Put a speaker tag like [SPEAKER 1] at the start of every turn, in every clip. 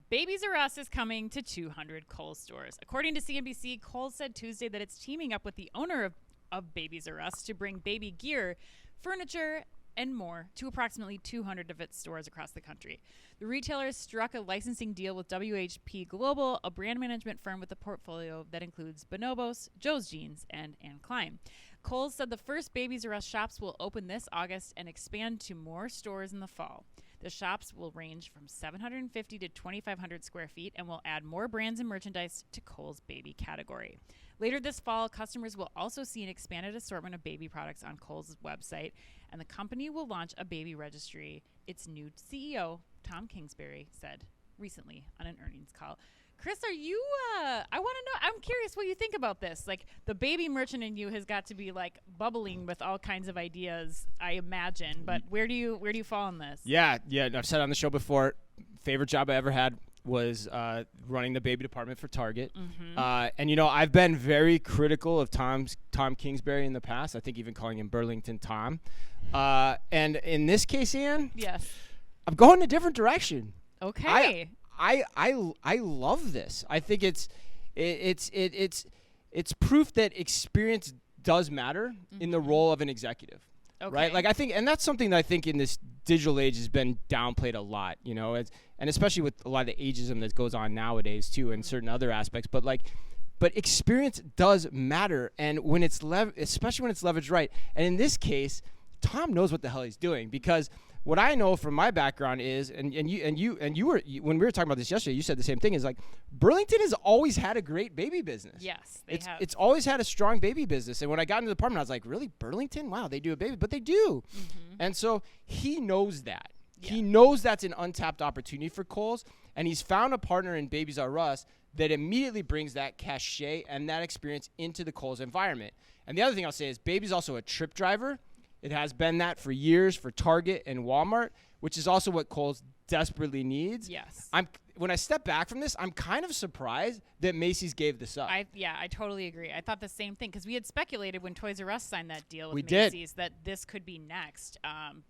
[SPEAKER 1] Babies R Us is coming to 200 Kohl's stores. According to CNBC, Kohl's said Tuesday that it's teaming up with the owner of Babies R Us to bring baby gear, furniture, and more to approximately 200 of its stores across the country. The retailer struck a licensing deal with WHP Global, a brand management firm with a portfolio that includes Bonobos, Joe's Jeans, and Anne Klein. Kohl's said the first Babies R Us shops will open this August and expand to more stores in the fall. The shops will range from 750 to 2,500 square feet and will add more brands and merchandise to Kohl's baby category. Later this fall, customers will also see an expanded assortment of baby products on Kohl's website, and the company will launch a baby registry, its new CEO, Tom Kingsbury, said recently on an earnings call. Chris, are you, I want to know, I'm curious what you think about this. Like, the baby merchant in you has got to be, like, bubbling with all kinds of ideas, I imagine. But where do you fall on this?
[SPEAKER 2] Yeah, I've said on the show before, favorite job I ever had was running the baby department for Target. Mm-hmm. And, you know, I've been very critical of Tom Kingsbury in the past. I think even calling him Burlington Tom. And in this case, Anne,
[SPEAKER 1] yes,
[SPEAKER 2] I'm going a different direction.
[SPEAKER 1] Okay.
[SPEAKER 2] I love this. I think it's proof that experience does matter in the role of an executive. Okay. Right? Like, I think, and that's something that I think in this digital age has been downplayed a lot, you know, and especially with a lot of the ageism that goes on nowadays too, in certain other aspects. But experience does matter, and when it's especially when it's leveraged right. And in this case, Tom knows what the hell he's doing, because what I know from my background is, and you were, when we were talking about this yesterday, you said the same thing, is like, Burlington has always had a great baby business.
[SPEAKER 1] Yes,
[SPEAKER 2] It's always had a strong baby business. And when I got into the department, I was like, really, Burlington? Wow, they do a baby, but they do. Mm-hmm. And so he knows that. Yeah. He knows that's an untapped opportunity for Kohl's, and he's found a partner in Babies R Us that immediately brings that cachet and that experience into the Kohl's environment. And the other thing I'll say is, Baby's also a trip driver. It has been that for years for Target and Walmart, which is also what Kohl's desperately needs.
[SPEAKER 1] Yes.
[SPEAKER 2] When I step back from this, I'm kind of surprised that Macy's gave this up.
[SPEAKER 1] I totally agree. I thought the same thing, because we had speculated when Toys R Us signed that deal with Macy's that this could be next.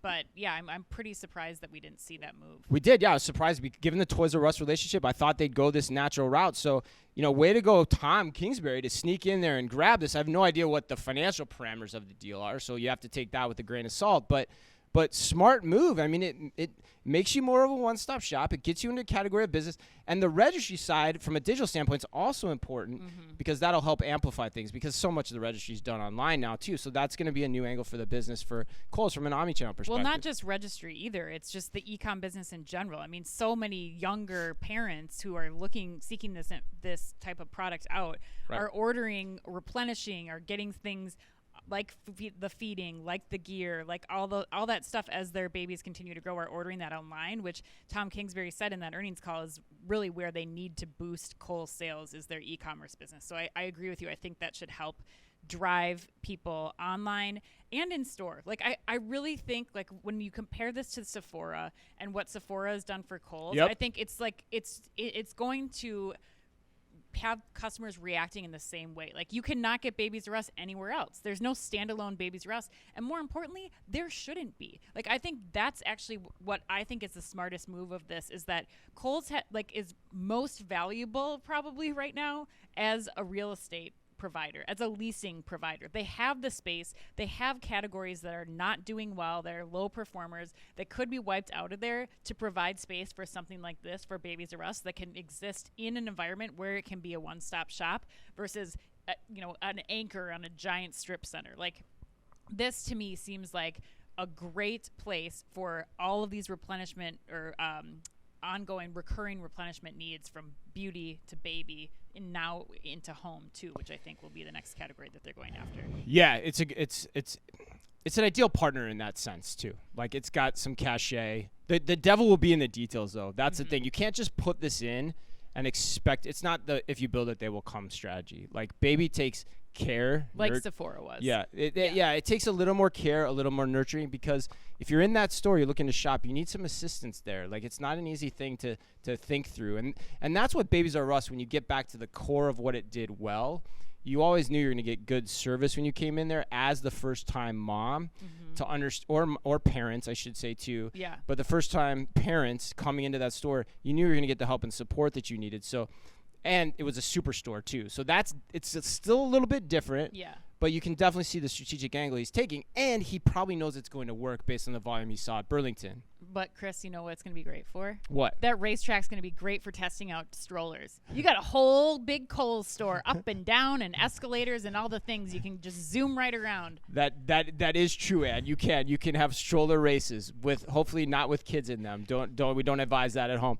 [SPEAKER 1] But yeah, I'm pretty surprised that we didn't see that move.
[SPEAKER 2] We did, yeah. I was surprised. Given the Toys R Us relationship, I thought they'd go this natural route. So, you know, way to go, Tom Kingsbury, to sneak in there and grab this. I have no idea what the financial parameters of the deal are, so you have to take that with a grain of salt. But smart move. I mean, it makes you more of a one-stop shop. It gets you into a category of business. And the registry side, from a digital standpoint, is also important, because that'll help amplify things, because so much of the registry is done online now, too. So that's going to be a new angle for the business for Kohl's from an omnichannel perspective.
[SPEAKER 1] Well, not just registry either. It's just the e-com business in general. I mean, so many younger parents who are seeking this type of product out are ordering, replenishing, are getting things like the feeding, like the gear, like all that stuff as their babies continue to grow, are ordering that online, which Tom Kingsbury said in that earnings call is really where they need to boost Kohl's sales, is their e-commerce business. So I agree with you. I think that should help drive people online and in store. Like, I really think, like, when you compare this to Sephora and what Sephora has done for Kohl's, I think it's like it's going to have customers reacting in the same way. Like, you cannot get Babies R Us anywhere else. There's no standalone Babies R Us, and more importantly, there shouldn't be. Like, I think that's actually what I think is the smartest move of this, is that Kohl's is most valuable probably right now as a real estate provider, as a leasing provider. They have the space. They have categories that are not doing well, that are low performers, that could be wiped out of there, to provide space for something like this for Babies R Us that can exist in an environment where it can be a one-stop shop versus an anchor on a giant strip center. Like, this to me seems like a great place for all of these replenishment or ongoing recurring replenishment needs, from beauty to baby, and now into home too, which I think will be the next category that they're going after.
[SPEAKER 2] Yeah, it's an ideal partner in that sense too. Like, it's got some cachet. The devil will be in the details, though. That's the thing. You can't just put this in and expect. It's not the if you build it they will come strategy. Like, baby takes care.
[SPEAKER 1] Like Sephora was.
[SPEAKER 2] Yeah. It takes a little more care, a little more nurturing, because if you're in that store, you're looking to shop, you need some assistance there. Like, it's not an easy thing to think through. And that's what Babies R Us, when you get back to the core of what it did well, you always knew you were going to get good service when you came in there as the first-time mom to understand, or parents, I should say, too.
[SPEAKER 1] Yeah.
[SPEAKER 2] But the first-time parents coming into that store, you knew you were going to get the help and support that you needed. So, and it was a superstore, too. So it's still a little bit different.
[SPEAKER 1] Yeah.
[SPEAKER 2] But you can definitely see the strategic angle he's taking, and he probably knows it's going to work based on the volume he saw at Burlington.
[SPEAKER 1] But, Chris, you know what it's going to be great for?
[SPEAKER 2] What?
[SPEAKER 1] That Racetrack's going to be great for testing out strollers. You got a whole big Kohl store up and down and escalators and all the things. You can just zoom right around.
[SPEAKER 2] That is true, Ann. You can have stroller races with, hopefully not with kids in them. We don't advise that at home.